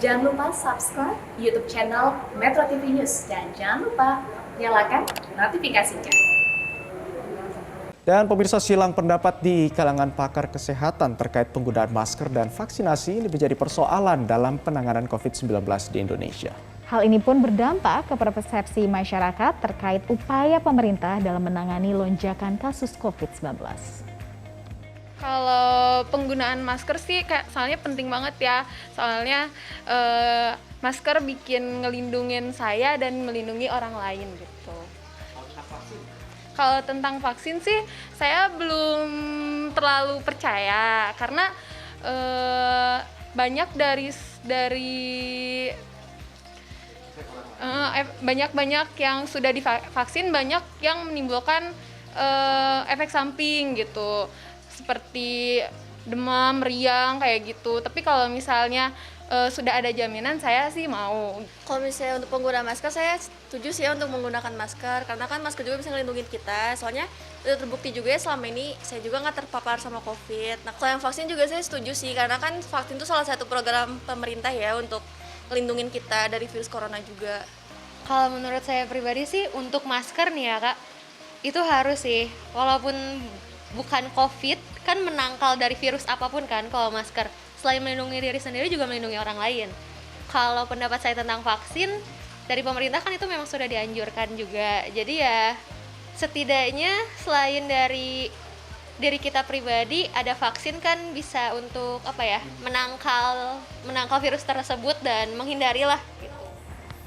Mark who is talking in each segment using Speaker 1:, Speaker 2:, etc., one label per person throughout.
Speaker 1: Jangan lupa subscribe YouTube channel Metro TV News dan jangan lupa nyalakan notifikasinya.
Speaker 2: Dan pemirsa, silang pendapat di kalangan pakar kesehatan terkait penggunaan masker dan vaksinasi ini menjadi persoalan dalam penanganan COVID-19 di Indonesia.
Speaker 3: Hal ini pun berdampak kepada persepsi masyarakat terkait upaya pemerintah dalam menangani lonjakan kasus COVID-19.
Speaker 4: Kalau penggunaan masker sih soalnya penting banget ya, soalnya masker bikin ngelindungin saya dan melindungi orang lain gitu. Kalau tentang vaksin sih saya belum terlalu percaya karena banyak banyak yang sudah divaksin, banyak yang menimbulkan efek samping gitu, seperti demam, riang kayak gitu. Tapi kalau misalnya sudah ada jaminan, saya sih mau.
Speaker 5: Kalau misalnya untuk pengguna masker, saya setuju sih untuk menggunakan masker, karena kan masker juga bisa ngelindungin kita. Soalnya udah terbukti juga ya selama ini saya juga nggak terpapar sama COVID. Nah, kalau yang vaksin juga saya setuju sih, karena kan vaksin itu salah satu program pemerintah ya untuk ngelindungin kita dari virus corona juga.
Speaker 6: Kalau menurut saya pribadi sih untuk masker nih ya Kak, itu harus sih, walaupun bukan COVID, kan menangkal dari virus apapun kan kalau masker. Selain melindungi diri sendiri juga melindungi orang lain. Kalau pendapat saya tentang vaksin, dari pemerintah kan itu memang sudah dianjurkan juga. Jadi ya setidaknya selain dari diri kita pribadi, ada vaksin kan bisa untuk menangkal virus tersebut dan menghindarilah gitu.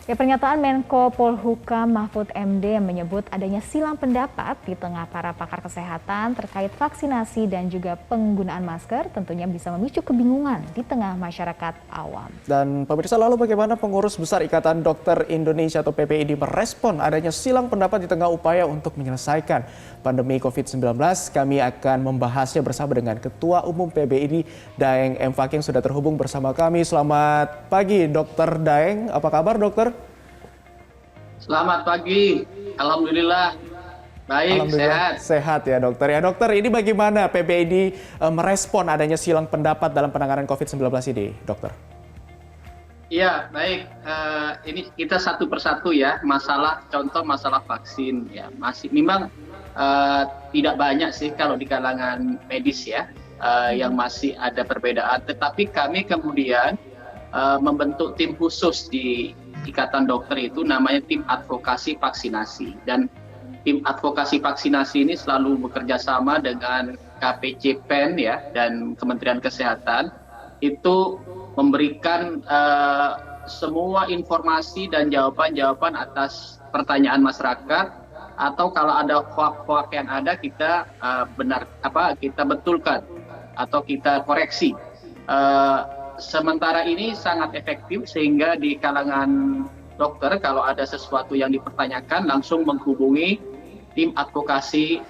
Speaker 3: Ya, pernyataan Menko Polhukam Mahfud MD menyebut adanya silang pendapat di tengah para pakar kesehatan terkait vaksinasi dan juga penggunaan masker tentunya bisa memicu kebingungan di tengah masyarakat awam.
Speaker 2: Dan pemirsa, lalu bagaimana pengurus besar Ikatan Dokter Indonesia atau PPID merespon adanya silang pendapat di tengah upaya untuk menyelesaikan pandemi COVID-19? Kami akan membahasnya bersama dengan Ketua Umum PPID Daeng M. Fakih yang sudah terhubung bersama kami. Selamat pagi Dokter Daeng, apa kabar dokter?
Speaker 7: Selamat pagi, alhamdulillah baik,
Speaker 2: sehat ya dokter. Ya dokter, ini bagaimana PPID merespon adanya silang pendapat dalam penanganan COVID-19 ini, dokter?
Speaker 7: Iya baik, ini kita satu persatu ya, contoh masalah vaksin ya, masih memang tidak banyak sih kalau di kalangan medis ya, yang masih ada perbedaan. Tetapi kami kemudian membentuk tim khusus di Ikatan Dokter itu namanya tim advokasi vaksinasi, dan tim advokasi vaksinasi ini selalu bekerja sama dengan KPC PEN ya dan Kementerian Kesehatan, itu memberikan semua informasi dan jawaban-jawaban atas pertanyaan masyarakat, atau kalau ada hoak-hoak yang ada kita kita betulkan atau kita koreksi. Sementara ini sangat efektif sehingga di kalangan dokter kalau ada sesuatu yang dipertanyakan langsung menghubungi tim advokasi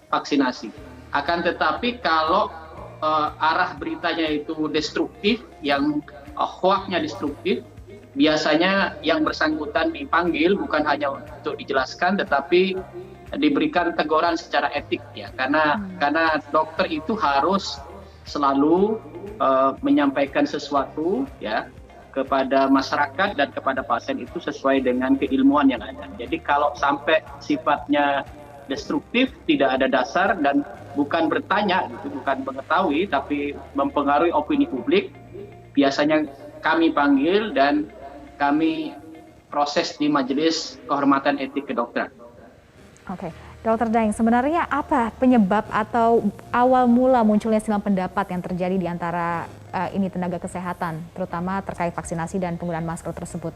Speaker 7: vaksinasi. Akan tetapi kalau arah beritanya itu destruktif, yang hoaknya destruktif, biasanya yang bersangkutan dipanggil bukan hanya untuk dijelaskan tetapi diberikan teguran secara etik ya, karena dokter itu harus selalu menyampaikan sesuatu ya kepada masyarakat dan kepada pasien itu sesuai dengan keilmuan yang ada. Jadi kalau sampai sifatnya destruktif, tidak ada dasar dan bukan bertanya gitu, bukan mengetahui tapi mempengaruhi opini publik, biasanya kami panggil dan kami proses di Majelis Kehormatan Etik Kedokteran.
Speaker 3: Oke. Dokter Daeng, sebenarnya apa penyebab atau awal mula munculnya silang pendapat yang terjadi di antara ini tenaga kesehatan, terutama terkait vaksinasi dan penggunaan masker tersebut?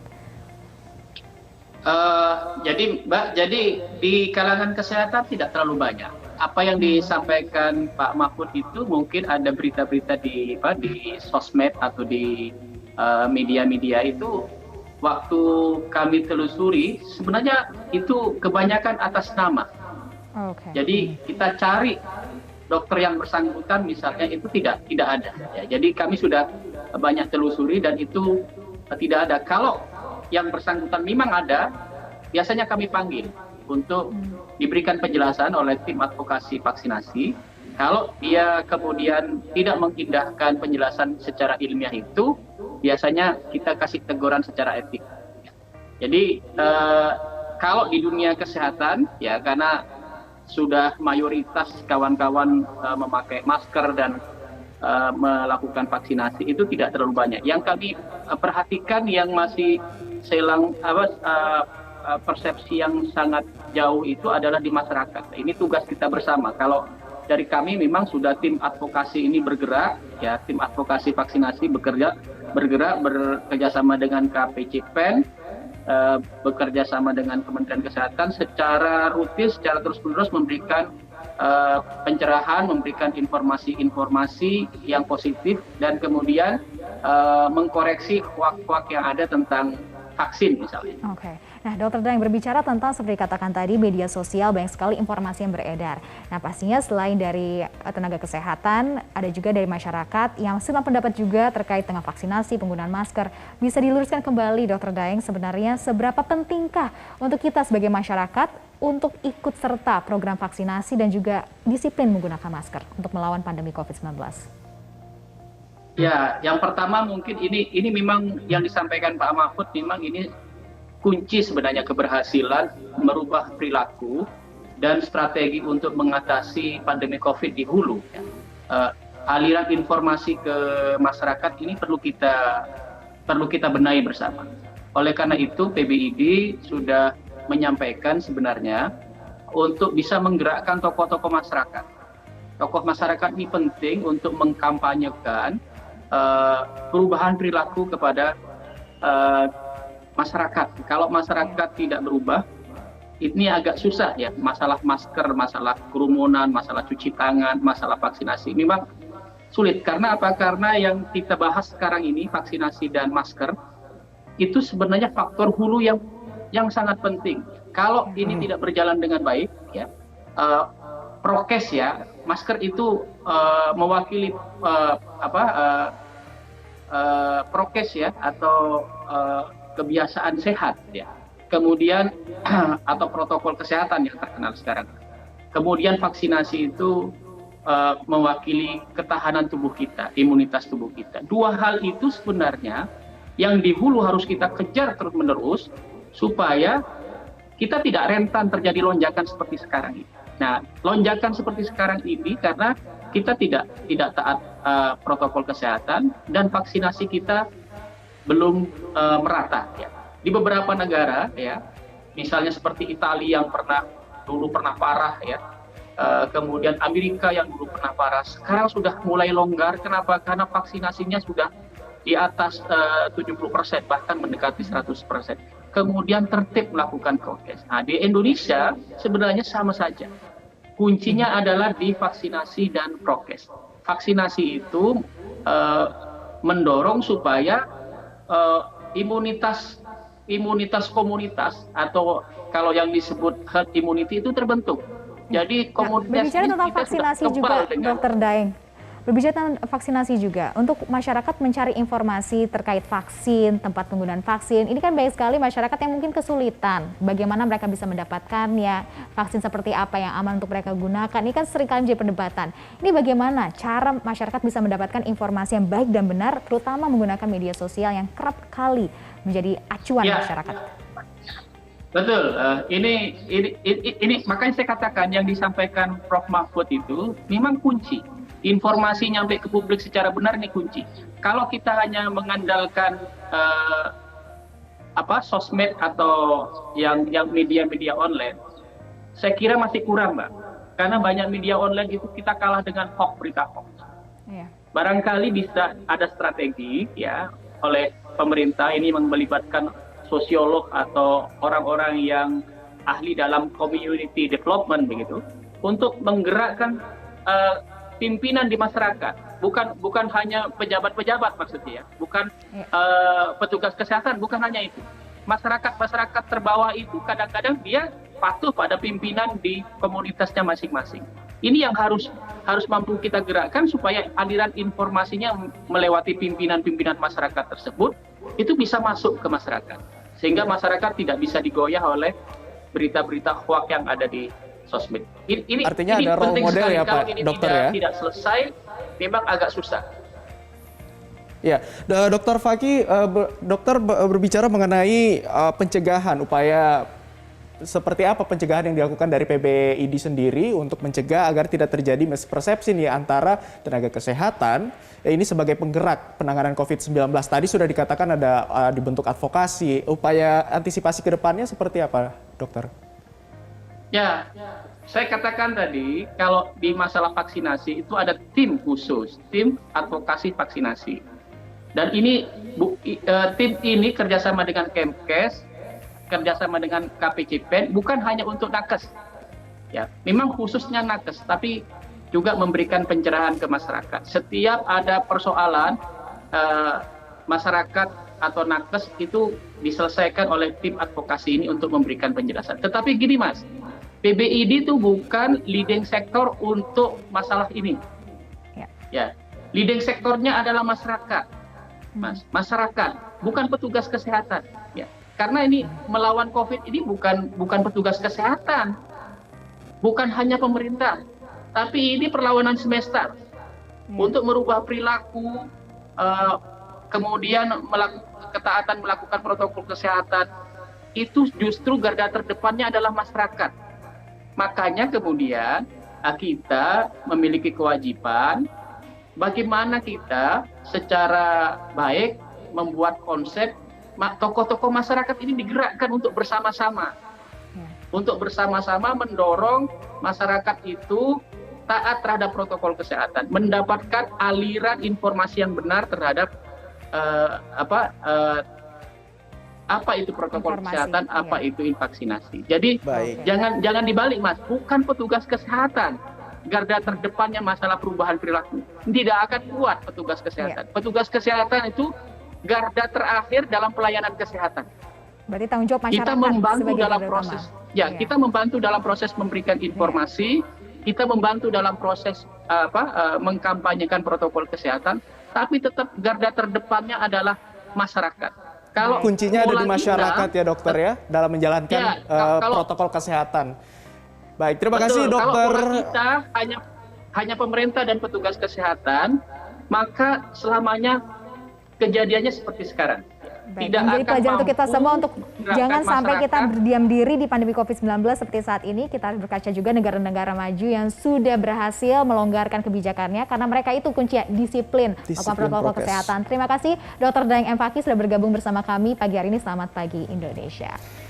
Speaker 7: Jadi Mbak, di kalangan kesehatan tidak terlalu banyak. Apa yang disampaikan Pak Mahfud itu mungkin ada berita-berita di sosmed atau di media-media itu. Waktu kami telusuri, sebenarnya itu kebanyakan atas nama.
Speaker 3: Okay.
Speaker 7: Jadi kita cari dokter yang bersangkutan misalnya itu tidak ada. Ya, jadi kami sudah banyak telusuri dan itu tidak ada. Kalau yang bersangkutan memang ada, biasanya kami panggil untuk diberikan penjelasan oleh tim advokasi vaksinasi. Kalau dia kemudian tidak mengindahkan penjelasan secara ilmiah itu, biasanya kita kasih teguran secara etik. Jadi kalau di dunia kesehatan ya, karena sudah mayoritas kawan-kawan memakai masker dan melakukan vaksinasi, itu tidak terlalu banyak. Yang kami perhatikan yang masih selang persepsi yang sangat jauh itu adalah di masyarakat. Ini tugas kita bersama. Kalau dari kami memang sudah tim advokasi ini bergerak, ya tim advokasi vaksinasi bergerak bekerjasama dengan KPCPEN, bekerja sama dengan Kementerian Kesehatan secara rutin, secara terus-menerus memberikan pencerahan, memberikan informasi-informasi yang positif, dan kemudian mengkoreksi hoak-hoak yang ada tentang vaksin misalnya.
Speaker 3: Oke. Nah, Dokter Daeng, berbicara tentang seperti katakan tadi, media sosial banyak sekali informasi yang beredar. Nah, pastinya selain dari tenaga kesehatan, ada juga dari masyarakat yang silang pendapat juga terkait dengan vaksinasi, penggunaan masker. Bisa diluruskan kembali, Dokter Daeng, sebenarnya seberapa pentingkah untuk kita sebagai masyarakat untuk ikut serta program vaksinasi dan juga disiplin menggunakan masker untuk melawan pandemi COVID-19?
Speaker 7: Ya, yang pertama mungkin ini memang yang disampaikan Pak Mahfud, memang ini kunci sebenarnya keberhasilan merubah perilaku dan strategi untuk mengatasi pandemi COVID di hulu. Aliran informasi ke masyarakat ini perlu kita benahi bersama. Oleh karena itu PBID sudah menyampaikan sebenarnya untuk bisa menggerakkan tokoh-tokoh masyarakat. Tokoh masyarakat ini penting untuk mengkampanyekan perubahan perilaku kepada masyarakat. Kalau masyarakat tidak berubah, ini agak susah ya. Masalah masker, masalah kerumunan, masalah cuci tangan, masalah vaksinasi memang sulit. Karena apa? Karena yang kita bahas sekarang ini, vaksinasi dan masker, itu sebenarnya faktor hulu yang sangat penting. Kalau ini tidak berjalan dengan baik, ya, prokes ya, masker itu mewakili prokes ya, atau kebiasaan sehat ya. Kemudian atau protokol kesehatan yang terkenal sekarang. Kemudian vaksinasi itu mewakili ketahanan tubuh kita, imunitas tubuh kita. Dua hal itu sebenarnya yang di hulu harus kita kejar terus-menerus supaya kita tidak rentan terjadi lonjakan seperti sekarang ini. Nah, lonjakan seperti sekarang ini karena kita tidak taat protokol kesehatan dan vaksinasi kita belum merata ya. Di beberapa negara ya, misalnya seperti Italia yang dulu pernah parah ya, kemudian Amerika yang dulu pernah parah, sekarang sudah mulai longgar. Kenapa? Karena vaksinasinya sudah di atas 70%, bahkan mendekati 100%. Kemudian tertib melakukan prokes. Nah, di Indonesia sebenarnya sama saja. Kuncinya adalah di vaksinasi dan prokes. Vaksinasi itu mendorong supaya imunitas komunitas, atau kalau yang disebut herd immunity itu terbentuk. Jadi komunitas
Speaker 3: berbicara tentang vaksinasi juga, Dokter Daeng. Berbicara tentang vaksinasi juga, untuk masyarakat mencari informasi terkait vaksin, tempat penggunaan vaksin, ini kan banyak sekali masyarakat yang mungkin kesulitan. Bagaimana mereka bisa mendapatkan ya vaksin seperti apa yang aman untuk mereka gunakan? Ini kan seringkali menjadi perdebatan. Ini bagaimana cara masyarakat bisa mendapatkan informasi yang baik dan benar, terutama menggunakan media sosial yang kerap kali menjadi acuan masyarakat.
Speaker 7: Betul, ini makanya saya katakan yang disampaikan Prof. Mahfud itu memang kunci. Informasi nyampe ke publik secara benar ini kunci. Kalau kita hanya mengandalkan sosmed atau yang media-media online, saya kira masih kurang, Mbak. Karena banyak media online itu kita kalah dengan hoax, berita hoax. Iya. Barangkali bisa ada strategi ya oleh pemerintah ini melibatkan sosiolog atau orang-orang yang ahli dalam community development begitu, untuk menggerakkan pimpinan di masyarakat, bukan hanya pejabat-pejabat maksudnya ya, bukan petugas kesehatan, bukan hanya itu. Masyarakat terbawah itu kadang-kadang dia patuh pada pimpinan di komunitasnya masing-masing. Ini yang harus mampu kita gerakkan supaya aliran informasinya melewati pimpinan-pimpinan masyarakat tersebut itu bisa masuk ke masyarakat, sehingga masyarakat tidak bisa digoyah oleh berita-berita hoax yang ada di sosmed. Ini
Speaker 2: artinya ada role model ya Pak Dokter ya?
Speaker 7: Tidak selesai, memang agak susah.
Speaker 2: Ya, Dokter Fakih, dokter berbicara mengenai pencegahan, upaya seperti apa pencegahan yang dilakukan dari PBID sendiri untuk mencegah agar tidak terjadi mispersepsi nih antara tenaga kesehatan ini sebagai penggerak penanganan COVID-19. Tadi sudah dikatakan ada dibentuk advokasi, upaya antisipasi ke depannya seperti apa, dokter?
Speaker 7: Ya, saya katakan tadi kalau di masalah vaksinasi itu ada tim khusus, tim advokasi vaksinasi. Dan ini tim ini kerjasama dengan Kemkes, kerjasama dengan KPCPEN, bukan hanya untuk nakes. Ya, memang khususnya nakes, tapi juga memberikan pencerahan ke masyarakat. Setiap ada persoalan masyarakat atau nakes itu diselesaikan oleh tim advokasi ini untuk memberikan penjelasan. Tetapi gini Mas, PBID itu bukan leading sektor untuk masalah ini. Ya, leading sektornya adalah masyarakat. Mas, masyarakat, bukan petugas kesehatan. Ya, karena ini melawan COVID ini bukan petugas kesehatan, bukan hanya pemerintah, tapi ini perlawanan semesta untuk merubah perilaku, kemudian ketaatan melakukan protokol kesehatan. Itu justru garda terdepannya adalah masyarakat. Makanya kemudian kita memiliki kewajiban bagaimana kita secara baik membuat konsep tokoh-tokoh masyarakat ini digerakkan untuk bersama-sama. Untuk bersama-sama mendorong masyarakat itu taat terhadap protokol kesehatan, mendapatkan aliran informasi yang benar terhadap apa itu protokol kesehatan, apa itu vaksinasi. Jadi jangan dibalik Mas, bukan petugas kesehatan. Garda terdepannya masalah perubahan perilaku. Tidak akan kuat petugas kesehatan. Petugas kesehatan itu garda terakhir dalam pelayanan kesehatan.
Speaker 3: Berarti tanggung jawab masyarakat.
Speaker 7: Kita membantu dalam proses, kita membantu dalam proses memberikan informasi, kita membantu dalam proses mengkampanyekan protokol kesehatan, tapi tetap garda terdepannya adalah masyarakat.
Speaker 2: Kalau kuncinya ada di masyarakat ya dokter ya dalam menjalankan protokol kesehatan. Baik, terima kasih dokter.
Speaker 7: Kalau kita hanya pemerintah dan petugas kesehatan, maka selamanya kejadiannya seperti sekarang.
Speaker 3: Baik, menjadi pelajaran untuk kita semua untuk jangan sampai kita berdiam diri di pandemi COVID-19 seperti saat ini. Kita harus berkaca juga negara-negara maju yang sudah berhasil melonggarkan kebijakannya karena mereka itu kunci disiplin melakukan protokol kesehatan. Terima kasih Dr. Daeng M. Fakih sudah bergabung bersama kami pagi hari ini. Selamat pagi Indonesia.